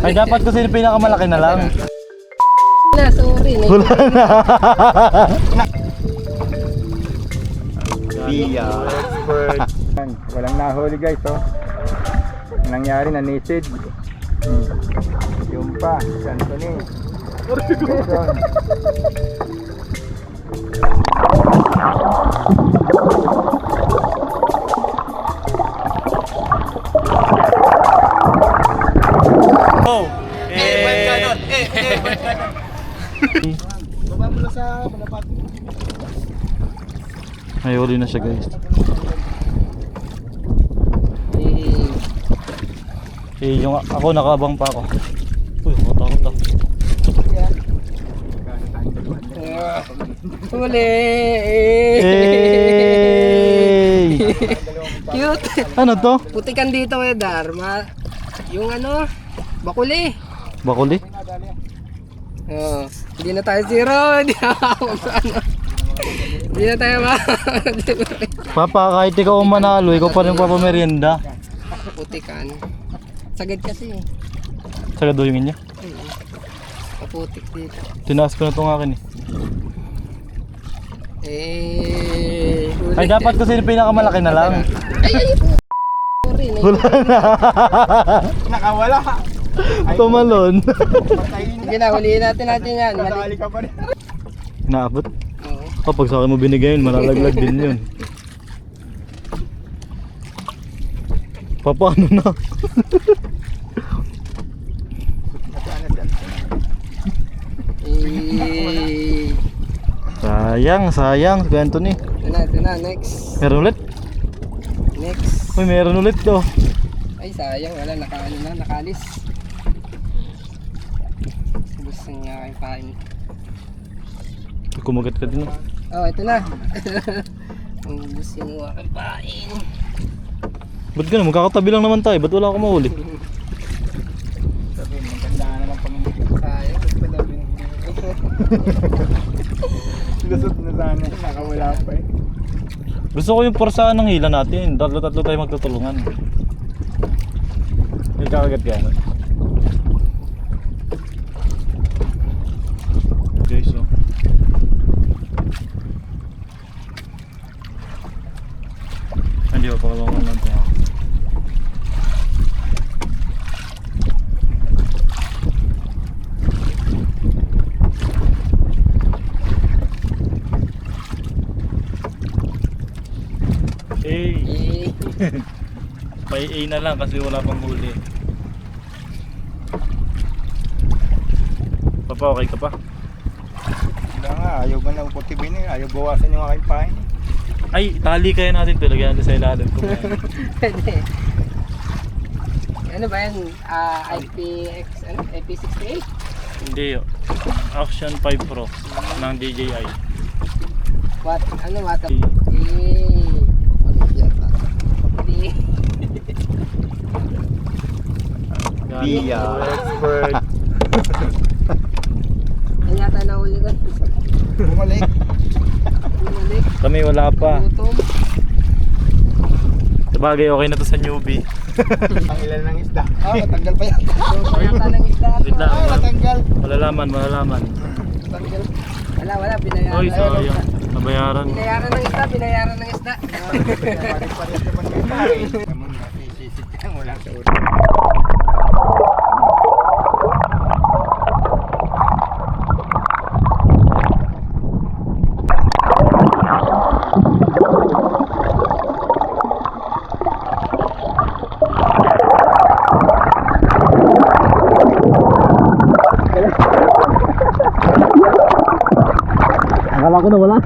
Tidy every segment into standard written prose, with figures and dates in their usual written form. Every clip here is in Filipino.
Ay, dapat kasi yung pinakamalaki na lang. Na, sorry. Wala na. Biya. Expert. Walang nahuli guys, oh. Ang nangyari, nanisid. Yung pa, si Anthony. Jason. Oh! Baba mo na sa malapat. May huli na siya guys. Eh, yung ako nakabang pa ako. Uy, katakot ako. Huli! Hey! Cute! Ano to? Putikan dito eh, Dharma. Yung ano, bakuli. Bakuli? Oh, hindi na tayo zero. Hindi na ano. Hindi na tayo Papa, kahit ikaw ang manalo, ikaw pa rin papamerienda. Putikan. Sagad kasi eh. Sa gaduhingin niya. Kaputik dito. Tinaas ko na itong akin eh. Huli. Ay, dapat kasi yung pinakamalaki na lang. Ay, sorry. Wala na. Nakawala. Tumalon. Sige na, huliin natin yan. Nakali ka pa rin. Inaabot. Oo. Kapag sa akin mo binigay yun, malalaglag din yun. Paano na? Sayang, si Anthony. Ito na, next. Meron ulit? Next. Uy, meron ulit to. Ay, sayang, wala, nakalis. Gusto niya kayo pain. Kumagat ka din. Oh, ito na. Ang gusto mo kayo pain. Ba't gano'n? Magkakatabi lang naman tayo. Ba't wala akong mahuli? Sabi, maganda naman pang Sayang, gusto ko daw lusot na sana. Nakawala pa eh. Gusto ko yung porsahan ng hila natin. Tatlo-tatlo tayo magtutulungan. May kakagat ka yan. Guys, oh. Hindi ba pakalungan lang ito? Eh, May A na lang kasi wala pang huli. Papa, okay ka pa? Wala nga, ayaw ba na upotibin eh. Ayaw bawasan yung aking pain. Ay, tali kaya natin ito. Lagyan natin sa ilalim ko. pwede. Ano ba yan? IPX, ano? IP68? Hindi yun. Action 5 Pro ng DJI. What? Ano mata? Eh. Ano yan pa? Biya. Expert. Yan yata nahuli ko. Bumalik. Bumalik. Kami wala pa. Gutom. Sabagay, okay na to sa newbie. Ang ilan ng isda. Matanggal pa yan. Gutom yata ng isda. Wait lang. Matanggal. Malalaman. Matanggal. Wala. Binayaran. Oy, sayang. Nabayaran. Binayaran ng isda. Pares-pares naman kayo pain. Naman nasisisit ka wala sa ulo. Akala ko na wala.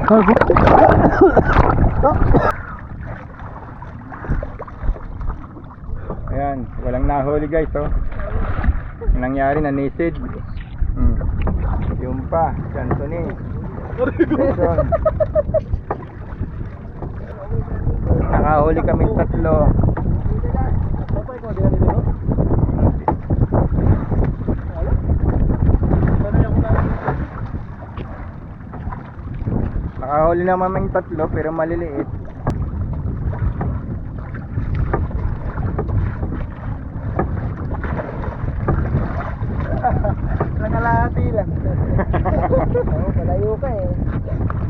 Ayan, walang nahuli guys, oh. Ang nangyari, nanisid. Yung pa, si Anthony. Jason. Nakahuli kami tatlo. Nakahuli naman kaming tatlo pero maliliit. Layo ka eh.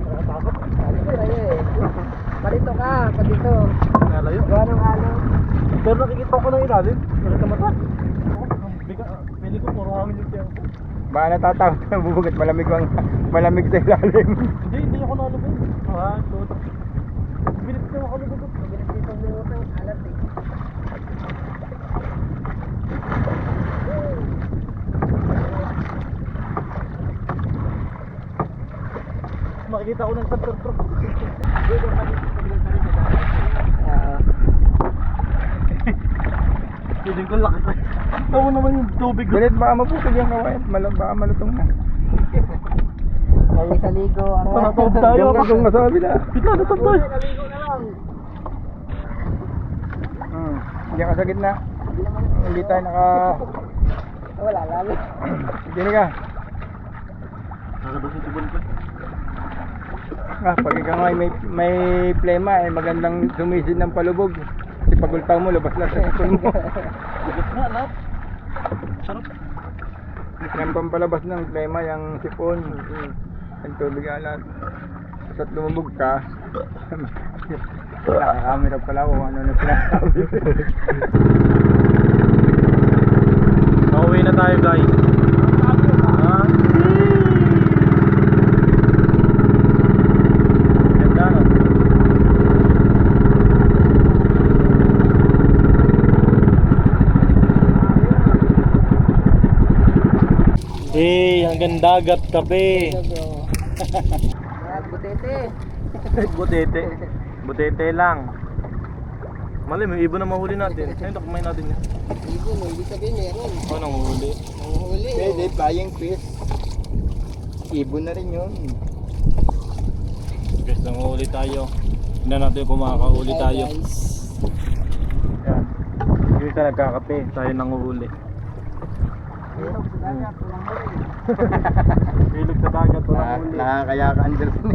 Nakatakot. Layo eh. Palito ka, palito. Nalayo. Gawa ng halo. Pero nakikita ko ng ilalim. Nakita mata. Pili ko puro hangin yung tiyan ko. Baka natatakot na bubugat, malamig sa ilalim. Hindi ako nalubog. Lord. Bilis na makalubog. Mabilis dito lumutang alat eh. Makikita ko ng center truck. Feeling ko laki ko. Ako naman yung tubig. Bilit, baka maputol yung kawayan. Baka malutong na. Ay, sa ligo. Natawag tayo. Yung masabi na. Kita, natawag tayo. Naligo na lang. Diyan ka sa gitna. Hindi tayo naka... Wala, lalo. Diyan ka. Nakados yung tubon ko. Pag ikaw nga may plema, magandang sumisid ng palubog. Kasi pag ultaw mo, labas lang sa sipon mo. Bigat nga lahat. Sarap. Yan pampalabas ng plema, yung sipon. Ang tubig alat. Basta't lumubog ka. Nakakamera pala kung ano na sinasabi. Pauwi na tayo guys. Ganda no? Hanggang dagat kape. Butete. Butete. Butete lang. Mali, may ibon na mahuli natin. Ayun, takumain natin yan. Ibon, hindi sabihin meron. Oh, nanguhuli. Nanguhuli. Pwede, flying fish. Ibon na rin yun. Guys, nanguhuli tayo. Tingnan natin kung makakahuli tayo. Guys. Yan. Hindi ka nagkakape. Tayo nanguhuli. Ilog sa dagat, walang huli. Nakakaya ka, Anderson.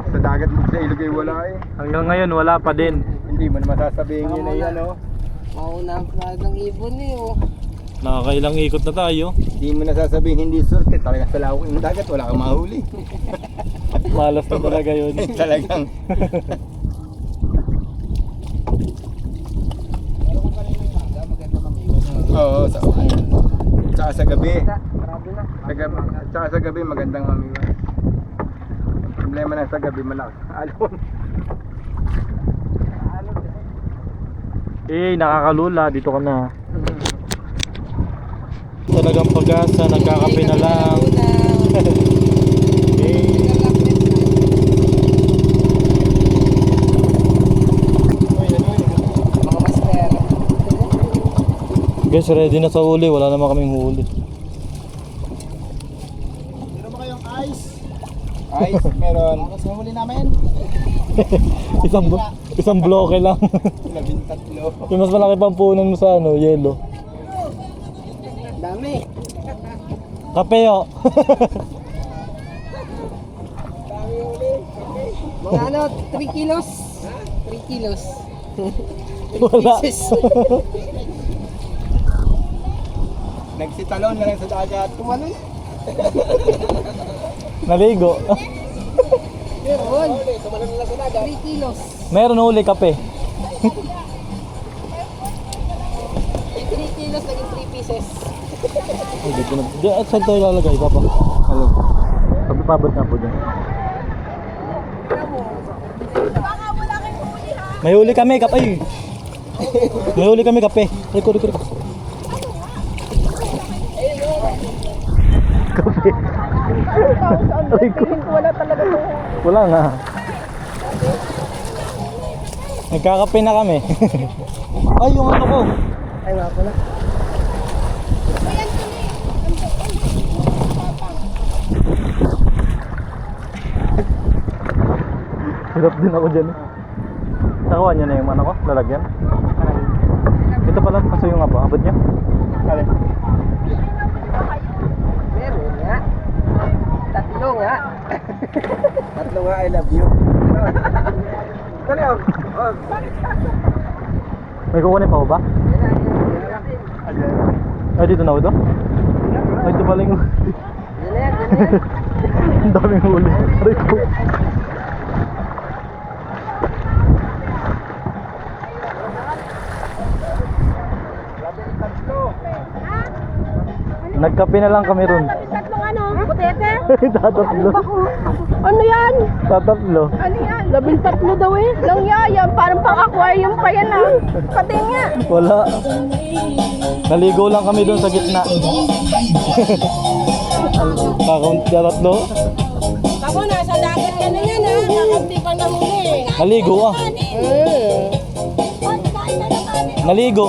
Sa dagat mo sa ilog ay wala eh. Hanggang ngayon, wala pa din. Hindi mo na masasabihin yun ay ano. Mauna ang ng ibon eh oh. Nakakailang ikot na tayo. Hindi mo nasasabihin hindi sorte. Talaga sa lawak ng dagat, wala kang mahuli. Malas na talaga yun. Talagang. Oo, saka sa gabi. Marami na. Saka sa gabi magandang mamiwas. Problema na sa gabi malakas. Alon. Nakakalula. Dito ka na. Talagang pag-asa, nagkakape na lang. Mga master. Guys, ready na sa huli. Wala naman kaming huli. Meron ba kayong ice? Ice, meron. Para sa huli namin. isang bloke lang. 13. Yung mas malaki pang punan mo sa yelo. Dami. Kape yo. Dami uli. Mga ano, 3 kilos. 3 kilos. 3 Wala. pieces. Nagsitalon na lang sa dagat. Kumanon. Naligo. Meron. Kumanon na sa dagat. 3 kilos. Meron huli kape. 3 kilos naging 3 pieces. Dito na. Saan tayo lalagay, Papa? Hello. Pabot na po dyan. May huli kami, kape. May huli kami, kape. Riko. Kape. Riko. Wala talaga to. Wala nga. Nagkakape na kami. Ay, yung ano ko. Ay, nga pala. Hirap din ako dyan. Nakuha niya na yung ano ko, lalagyan. Ito pala, kaso yung abot niya. Meron nga. Tatlo nga. Tatlo nga, I love you. Dali oh. May kukunin pa ko ba? Ay, dito na ako ito? Ay, ito pala yung... Yan na yan. Ang daming huli. Aray ko. Nagkape na lang kami ron. Tatlong ano? Putete? Tatatlo. Ano yan? Tatatlo. Ano yan? 13 daw eh. Lang yan. Parang pang-aquarium pa yan ah. Pati nga. Wala. Naligo lang kami doon sa gitna. Kakaunt tatlo. Ako nasa dagat ka na yan ah. Kakamti pa na huli. Naligo ah. Naligo.